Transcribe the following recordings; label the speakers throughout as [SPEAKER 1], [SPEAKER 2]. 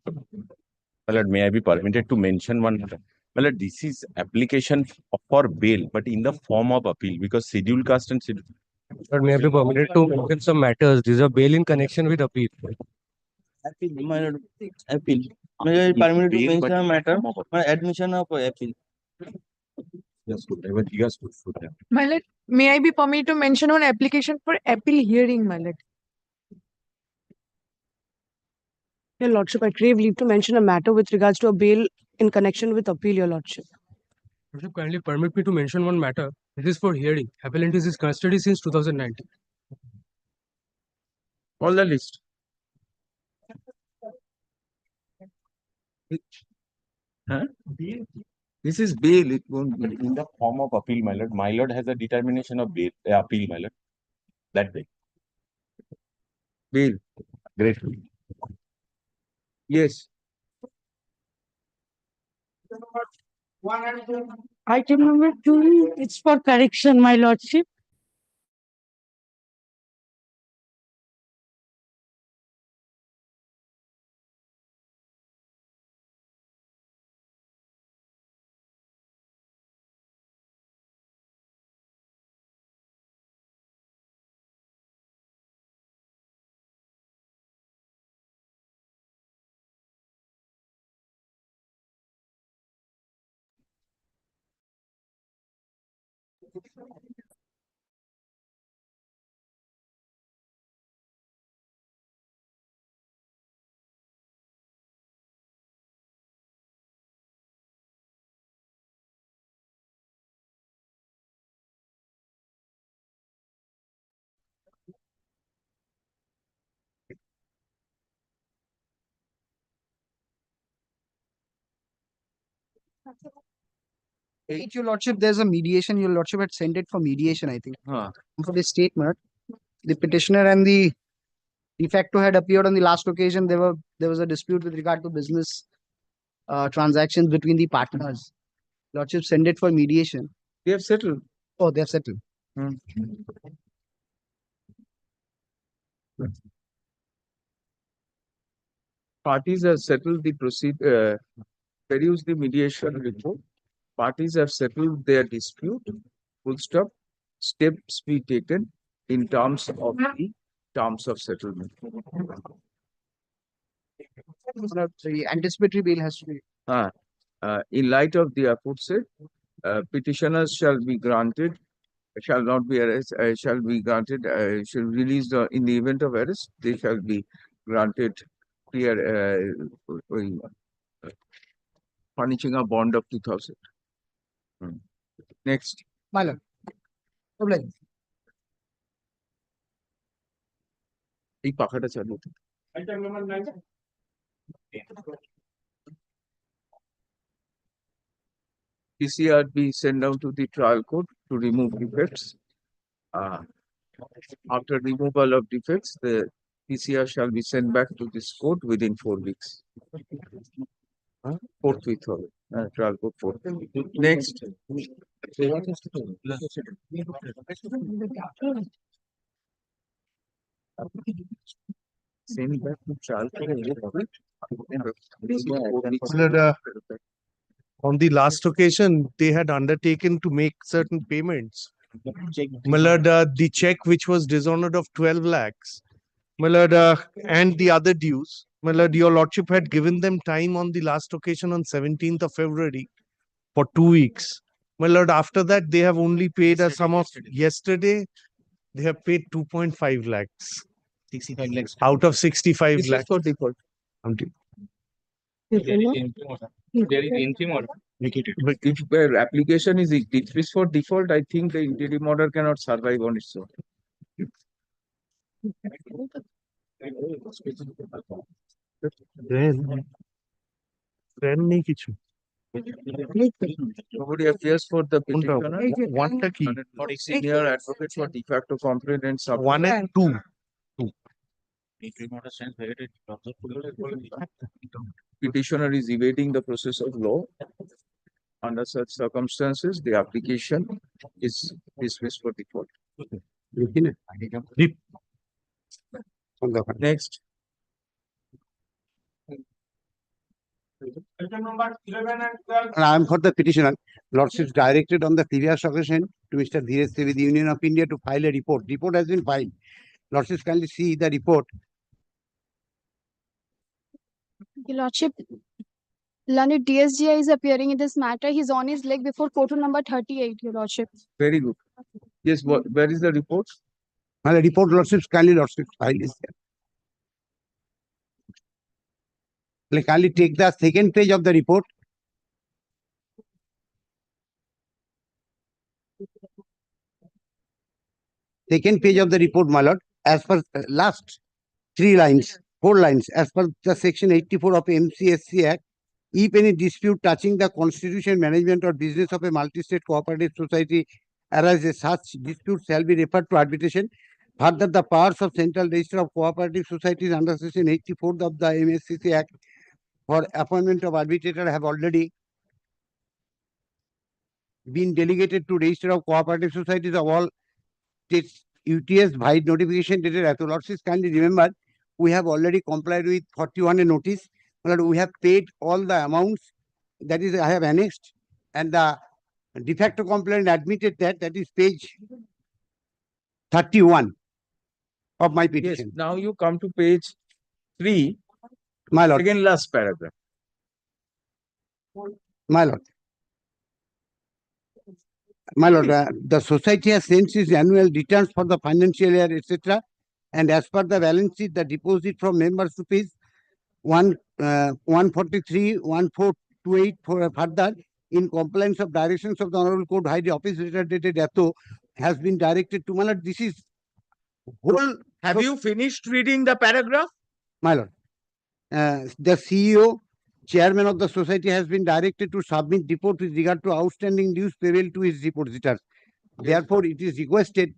[SPEAKER 1] My lord, may I be permitted to mention one? My lord, this is application for bail, but in the form of appeal, because scheduled caste and scheduled.
[SPEAKER 2] But may I be permitted to mention some matters? These are bail in connection with appeal.
[SPEAKER 3] Appeal, my lord. Appeal. May I be permitted to mention a matter? My admission of appeal.
[SPEAKER 1] Yes, good. Yes, good.
[SPEAKER 4] My lord, may I be permitted to mention one application for appeal hearing, my lord?
[SPEAKER 5] Your Lordship, I crave leave to mention a matter with regards to a bail in connection with appeal, Your Lordship.
[SPEAKER 2] Would you kindly permit me to mention one matter? This is for hearing. Appellant is in custody since 2019.
[SPEAKER 3] All the list.
[SPEAKER 1] Huh? This is bail. It won't be in the form of appeal, my lord. My lord has a determination of bail, appeal, my lord. That way.
[SPEAKER 3] Bail.
[SPEAKER 1] Gratefully.
[SPEAKER 3] Yes.
[SPEAKER 6] Item number 2, it's for correction, my lordship.
[SPEAKER 7] Your Lordship, there's a mediation. Your Lordship had sent it for mediation, I think. For the statement, the petitioner and the de facto had appeared on the last occasion. There was a dispute with regard to business transactions between the partners. Lordship sent it for mediation.
[SPEAKER 3] They have settled.
[SPEAKER 7] Oh, they have settled.
[SPEAKER 3] Parties have settled the produce the mediation report. Parties have settled their dispute. Full stop. Steps be taken in terms of the terms of settlement.
[SPEAKER 7] The anticipatory bail has to be.
[SPEAKER 3] In light of the aforesaid, petitioners shall be granted, shall not be arrested, shall be granted, shall be released in the event of arrest. They shall be granted clear furnishing a bond of 2,000. Next.
[SPEAKER 7] My lord.
[SPEAKER 3] এই পাখাটা চালু PCR be sent down to the trial court to remove defects. After removal of defects, the PCR shall be sent back to this court within 4 weeks. Forthwith trial court forthwith. Next. Send back to trial court.
[SPEAKER 8] On the last occasion, they had undertaken to make certain payments. My lord, the check which was dishonored of 12 lakhs, my lord, and the other dues, my lord, your lordship had given them time on the last occasion on 17th of February for 2 weeks. My lord, after that, they have only paid a sum of yesterday. They have paid 2.5 lakhs.
[SPEAKER 3] 65 lakhs.
[SPEAKER 8] Out of 65
[SPEAKER 3] This
[SPEAKER 8] lakhs.
[SPEAKER 3] is for default.
[SPEAKER 6] There is
[SPEAKER 3] interim order. If application is dismissed for default, I think the interim order cannot survive on its own.
[SPEAKER 8] Then নেই কিছু
[SPEAKER 3] Nobody appears for the petitioner.
[SPEAKER 8] One কি
[SPEAKER 3] Not a senior advocate for de facto complaint and sub.
[SPEAKER 8] 1 and 2.
[SPEAKER 3] Petitioner is evading the process of law. Under such circumstances, the application is dismissed for default. Next.
[SPEAKER 9] And I am for the petitioner. Lordship directed on the previous occasion to Mr. Dheeraj Se with the Union of India to file a report. Report has been filed. Lordship kindly see the report.
[SPEAKER 6] Your Lordship, learned DSGI is appearing in this matter. He's on his leg before photo number 38, Your Lordship.
[SPEAKER 3] Very good. Yes, where is the report?
[SPEAKER 9] And the report, Lordship kindly Lordship file is there. Like, kindly take the second page of the report. Second page of the report, my lord, as per last 4 lines, as per the section 84 of MCSC Act, if any dispute touching the constitution, management or business of a multi-state cooperative society arises, such dispute shall be referred to arbitration. Further, the powers of Central Register of Cooperative Societies under section 84 of the MSCC Act for appointment of arbitrator have already been delegated to Register of Cooperative Societies of all states. UTS by notification dated at Lordship kindly remember, we have already complied with 41 notice. We have paid all the amounts, that is I have annexed, and the de facto complaint admitted that is page 31 of my
[SPEAKER 3] Yes,
[SPEAKER 9] petition.
[SPEAKER 3] now you come to page 3,
[SPEAKER 9] My lord,
[SPEAKER 3] second last paragraph.
[SPEAKER 9] my lord. My lord, the society has sent its annual returns for the financial year, etc. And as per the balance sheet, the deposit from members rupees 143, 1428 for further in compliance of directions of the Honorable Court, High Office letter dated Atho has been directed to my lord. This is whole.
[SPEAKER 3] Have you finished reading the paragraph?
[SPEAKER 9] My lord, the CEO, chairman of the society has been directed to submit report with regard to outstanding dues payable to his depositors.
[SPEAKER 3] Yes.
[SPEAKER 9] Therefore, it is requested.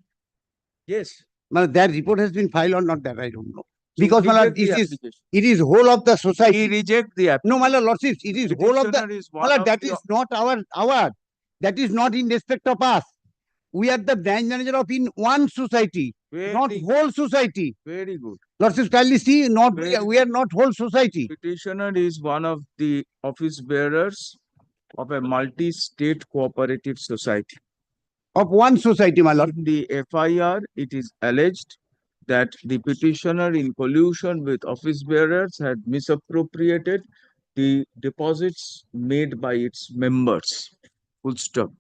[SPEAKER 3] Yes.
[SPEAKER 9] Well, that report has been filed or not, that I don't know.
[SPEAKER 3] So
[SPEAKER 9] Because my lord,
[SPEAKER 3] reject the
[SPEAKER 9] it is whole of the
[SPEAKER 3] He
[SPEAKER 9] society.
[SPEAKER 3] reject the application.
[SPEAKER 9] No, my lord, lordships, it is whole of the.
[SPEAKER 3] Petitioner is
[SPEAKER 9] My
[SPEAKER 3] one
[SPEAKER 9] lord,
[SPEAKER 3] of
[SPEAKER 9] that
[SPEAKER 3] the-
[SPEAKER 9] is not our. That is not in respect of us. We are the branch manager of in one society, not
[SPEAKER 3] Very,
[SPEAKER 9] whole society.
[SPEAKER 3] very good.
[SPEAKER 9] Lordships, kindly see, not
[SPEAKER 3] Very
[SPEAKER 9] we are not whole society.
[SPEAKER 3] Petitioner is one of the office bearers of a multi-state cooperative society.
[SPEAKER 9] Of one society, my lord.
[SPEAKER 3] In the FIR, it is alleged that the petitioner in collusion with office bearers had misappropriated the deposits made by its members. Full stop.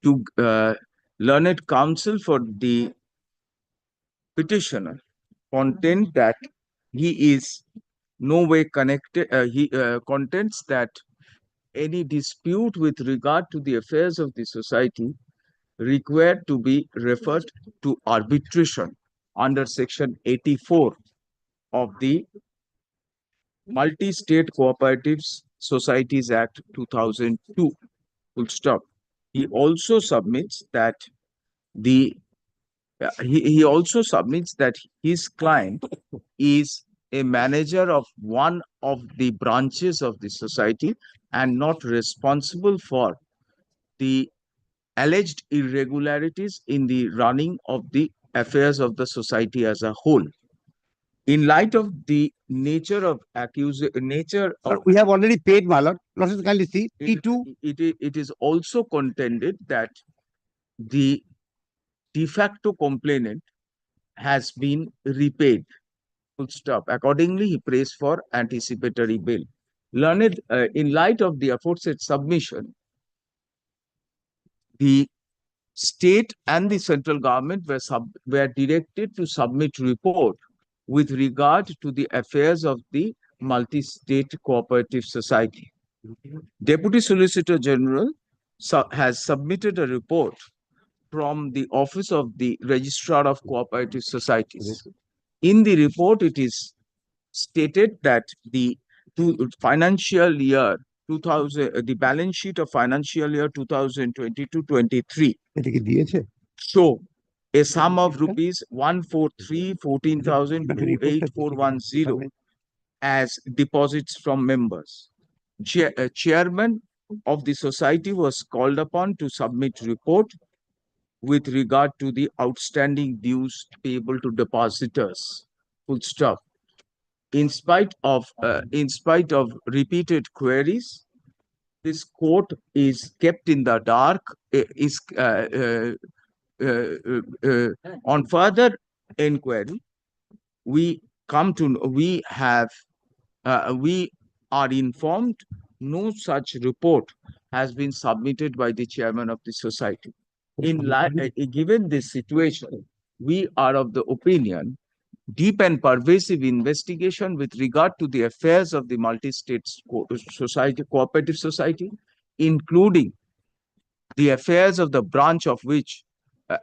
[SPEAKER 3] To learned counsel for the petitioner contend that he is no way connected, he contends that any dispute with regard to the affairs of the society required to be referred to arbitration under section 84 of the Multi-State Cooperatives Societies Act 2002. Full stop. He also submits that he also submits that his client is a manager of one of the branches of the society and not responsible for the alleged irregularities in the running of the affairs of the society as a whole. In light of the nature of
[SPEAKER 9] We have already paid, my lord. Lordships, kindly see.
[SPEAKER 3] it,
[SPEAKER 9] T2.
[SPEAKER 3] it is also contended that the de facto complainant has been repaid. Full stop. Accordingly, he prays for anticipatory bail. Learned, in light of the aforesaid submission, the state and the central government were directed to submit report with regard to the affairs of the multi-state cooperative society. Deputy Solicitor General has submitted a report from the office of the Registrar of Cooperative Societies. In the report, it is stated that the financial year 2000, the balance sheet of financial year 2022-23 show a sum of rupees 143,14,28410 as deposits from members. Chairman of the society was called upon to submit report with regard to the outstanding dues payable to depositors. Full stop. In spite of repeated queries, this court is kept in the dark, on further inquiry, we come to we have we are informed no such report has been submitted by the chairman of the society. Given this situation, we are of the opinion deep and pervasive investigation with regard to the affairs of the multi-state society, cooperative society, including the affairs of the branch of which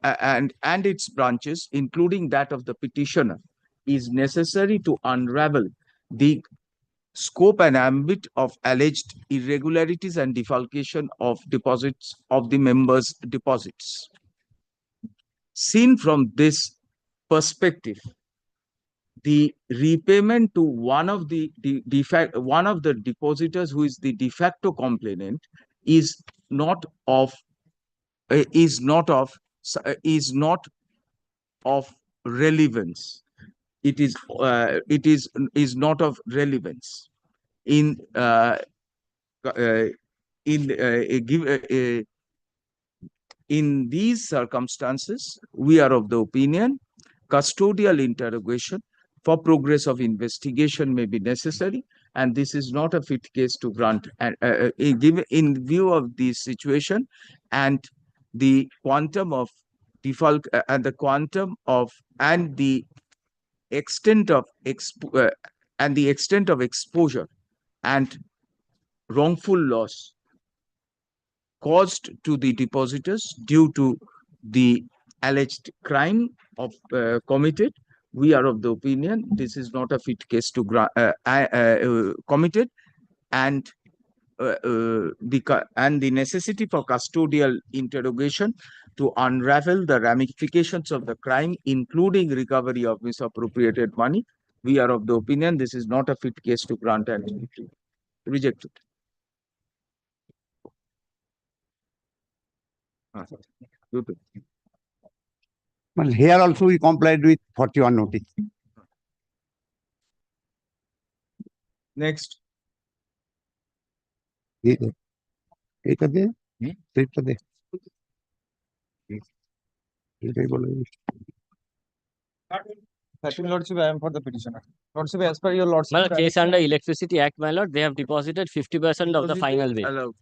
[SPEAKER 3] and its branches, including that of the petitioner, is necessary to unravel the scope and ambit of alleged irregularities and defalcation of deposits of the members' deposits. Seen from this perspective, the repayment to one of the depositors who is the de facto complainant is not of relevance. It is not of relevance in in these circumstances. We are of the opinion custodial interrogation for progress of investigation may be necessary, and this is not a fit case to grant. And in view of this situation and the quantum of default and the quantum of and the extent of exposure and wrongful loss caused to the depositors due to the alleged crime of committed, we are of the opinion this is not a fit case to committed, and the necessity for custodial interrogation to unravel the ramifications of the crime, including recovery of misappropriated money. We are of the opinion this is not a fit case to grant and reject it.
[SPEAKER 9] Well, here also we complied with 41 notice.
[SPEAKER 3] Next.
[SPEAKER 9] এটা দে স্লিপটা দে এটাই বলে
[SPEAKER 1] Lordship, I am for the petitioner. Lordship, as per your
[SPEAKER 10] My
[SPEAKER 1] lordship.
[SPEAKER 10] lord, case under Electricity Act, my lord, they have deposited 50% of the final bill.
[SPEAKER 3] Allowed.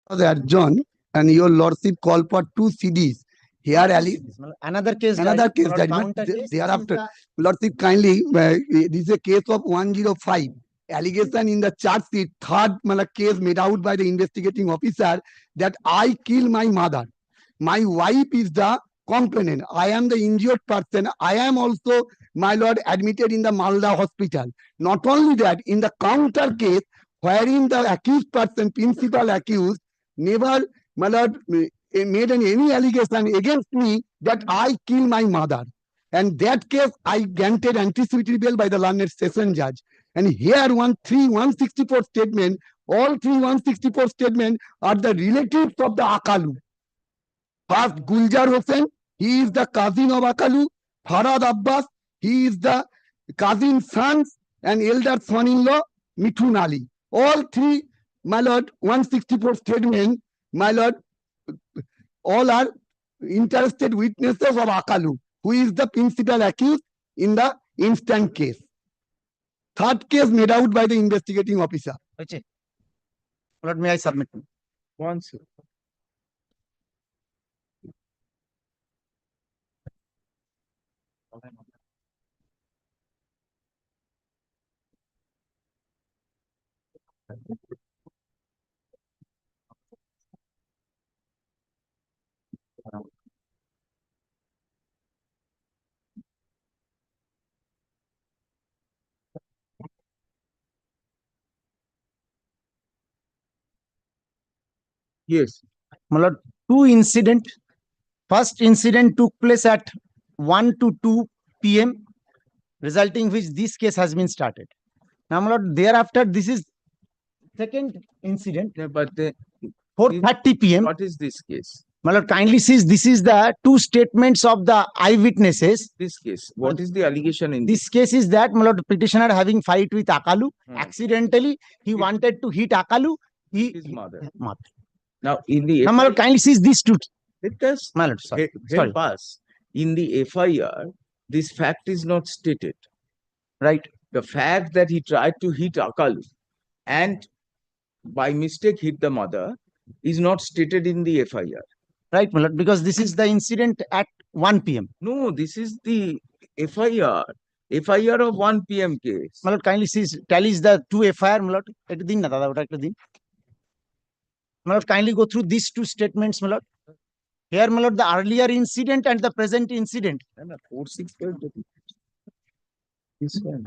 [SPEAKER 9] was adjourned and your lordship called for 2 CDs. Here, Ali,
[SPEAKER 7] Another case.
[SPEAKER 9] another case
[SPEAKER 7] or
[SPEAKER 9] judgment.
[SPEAKER 7] counter case,
[SPEAKER 9] Thereafter, lordship kindly, this is a case of 105. Allegation in the charge sheet, third case made out by the investigating officer that I killed my mother. My wife is the complainant. I am the injured person. I am also, my lord, admitted in the Malda hospital. Not only that, in the counter case, wherein the accused person, principal accused, never, my lord, made any allegation against me that I killed my mother. And that case, I granted anticipatory bail by the learned session judge. And here, 164 statement, all 164 statements are the relatives of the Akalu. First, Guljar Hossain, he is the cousin of Akalu. Farad Abbas, he is the cousin sons and elder son-in-law, Mithun Ali. All three, my lord, 164 statements, my lord, all are interested witnesses of Akalu, who is the principal accused in the instant case. Third case made out by the investigating officer.
[SPEAKER 7] Okay. Lord, may I submit?
[SPEAKER 3] Once. Yes.
[SPEAKER 7] My lord, two incident. First incident took place at 1 to 2 p.m., resulting which this case has been started. Now, my lord, thereafter, this is second incident,
[SPEAKER 3] Yeah, but the,
[SPEAKER 7] 4:30 p.m.
[SPEAKER 3] what is this case?
[SPEAKER 7] My lord, kindly sees this is the two statements of the eyewitnesses.
[SPEAKER 3] This case. What is the allegation in
[SPEAKER 7] This case is that, my lord, petitioner having fight with Akalu.
[SPEAKER 3] Hmm.
[SPEAKER 7] Accidentally, he wanted to hit Akalu.
[SPEAKER 3] his mother?
[SPEAKER 7] Mother.
[SPEAKER 3] Now, in the
[SPEAKER 7] Now, my lord, kindly sees these two.
[SPEAKER 3] let us
[SPEAKER 7] My lord, sorry. Sorry.
[SPEAKER 3] help us. In the FIR, this fact is not stated.
[SPEAKER 7] Right.
[SPEAKER 3] The fact that he tried to hit Akalu and by mistake hit the mother is not stated in the FIR.
[SPEAKER 7] Right, my lord, because this is the incident at 1 p.m.
[SPEAKER 3] No, this is the FIR. FIR of 1 p.m. case.
[SPEAKER 7] My lord, kindly sees, tallies the two FIR, my lord. Ekta din na dada, ota ekta din. My lord, kindly go through these two statements, my lord. Here, my lord, the earlier incident and the present incident.
[SPEAKER 3] 465. This one.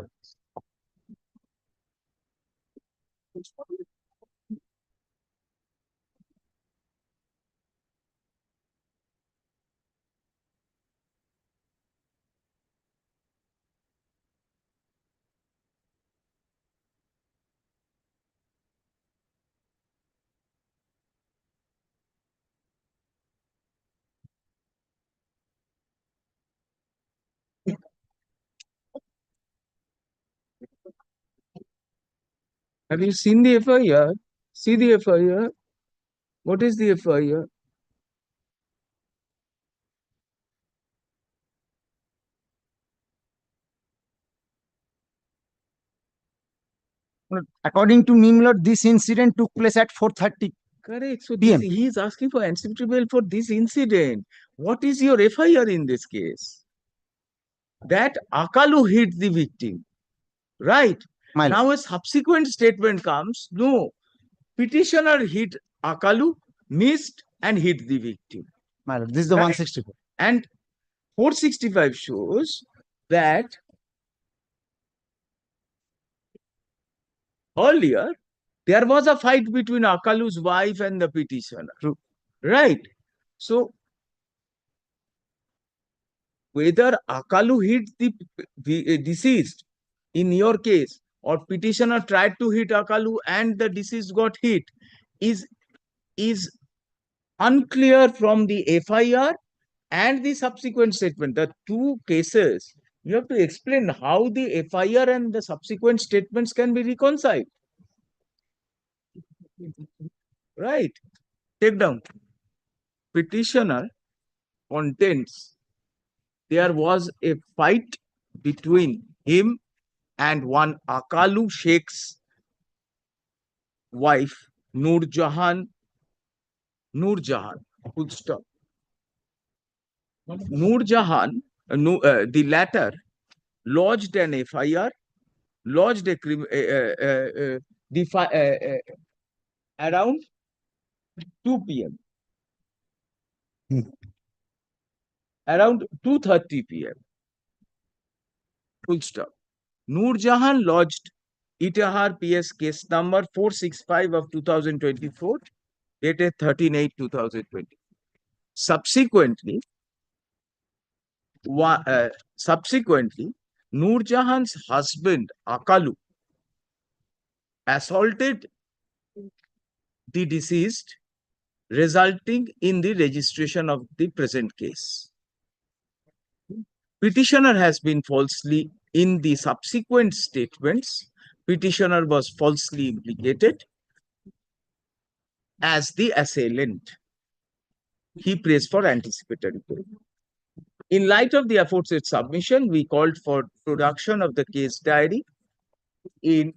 [SPEAKER 3] Have you seen the FIR? See the FIR? What is the FIR?
[SPEAKER 7] According to me, my lord, this incident took place at 4:30.
[SPEAKER 3] Correct. So
[SPEAKER 7] PM.
[SPEAKER 3] he is asking for anticipatory bail for this incident. What is your FIR in this case? That Akalu hit the victim. Right.
[SPEAKER 7] My lord.
[SPEAKER 3] Now a subsequent statement comes. No. Petitioner hit Akalu, missed and hit the victim.
[SPEAKER 7] My lord, this is the
[SPEAKER 3] Right.
[SPEAKER 7] 164.
[SPEAKER 3] And 465 shows that earlier there was a fight between Akalu's wife and the petitioner.
[SPEAKER 7] True.
[SPEAKER 3] Right. So whether Akalu hit the deceased in your case or petitioner tried to hit Akalu and the deceased got hit is unclear from the FIR and the subsequent statement. The two cases, you have to explain how the FIR and the subsequent statements can be reconciled. Right. Take down. Petitioner contends there was a fight between him and one Akalu Sheikh's wife, Nur Jahan Noor Jahan, full stop. Noor Jahan, the latter lodged an FIR, lodged a around 2 p.m. Around 2:30 p.m. Full stop. Noor Jahan lodged Itihar PS case number 465 of 2024, dated 13/8/2020. Subsequently, Noor Jahan's husband Akalu assaulted the deceased, resulting in the registration of the present case. Petitioner has been falsely, in the subsequent statements, petitioner was falsely implicated as the assailant. He prays for anticipatory bail. In light of the aforesaid submission, we called for production of the case diary in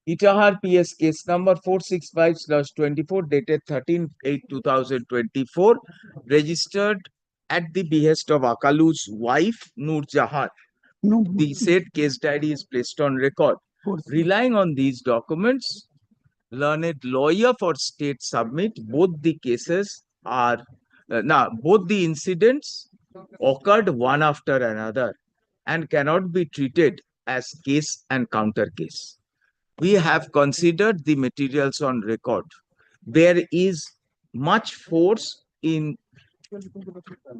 [SPEAKER 3] Itihar PS case number 465/24, dated 13/8/2024, registered at the behest of Akalu's wife, Noor Jahan. The said case diary is placed on record. Relying on these documents, learned lawyer for state submit both the cases are both the incidents occurred one after another and cannot be treated as case and counter case. We have considered the materials on record. There is much force in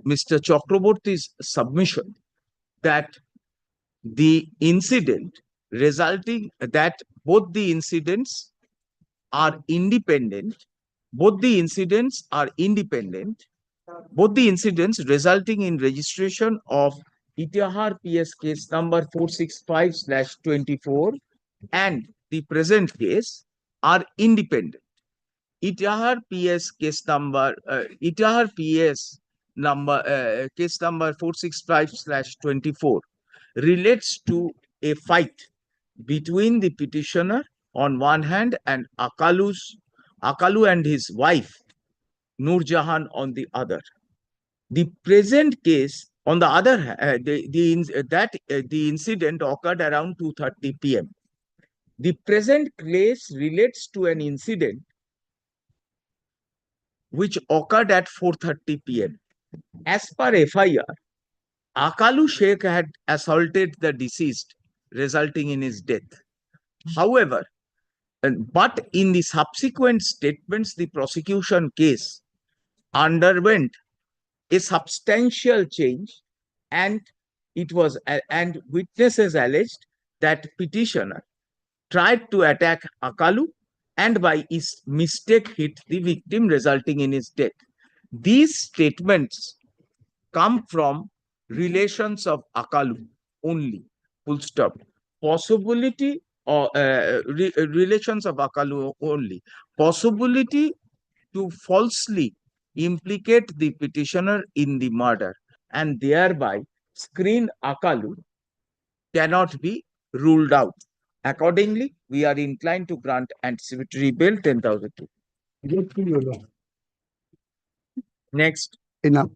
[SPEAKER 3] Mr. Chakraborty's submission that the incident resulting that both the incidents are independent, both the incidents resulting in registration of Itihar PS case number 465/24 and the present case are independent. Itihar PS case number 465/24 relates to a fight between the petitioner on one hand and Akalu and his wife Noor Jahan on the other. The present case, on the other hand, the incident occurred around 2:30 p.m. The present case relates to an incident which occurred at 4:30 p.m. As per FIR, Akalu Sheikh had assaulted the deceased, resulting in his death. However, but in the subsequent statements, the prosecution case underwent a substantial change, and witnesses alleged that petitioner tried to attack Akalu and by his mistake hit the victim, resulting in his death. These statements come from relations of Akalu only, full stop. Possibility or relations of Akalu only. Possibility to falsely implicate the petitioner in the murder and thereby screen Akalu cannot be ruled out. Accordingly, we are inclined to grant anticipatory bail 10,000. Next.
[SPEAKER 9] Enough.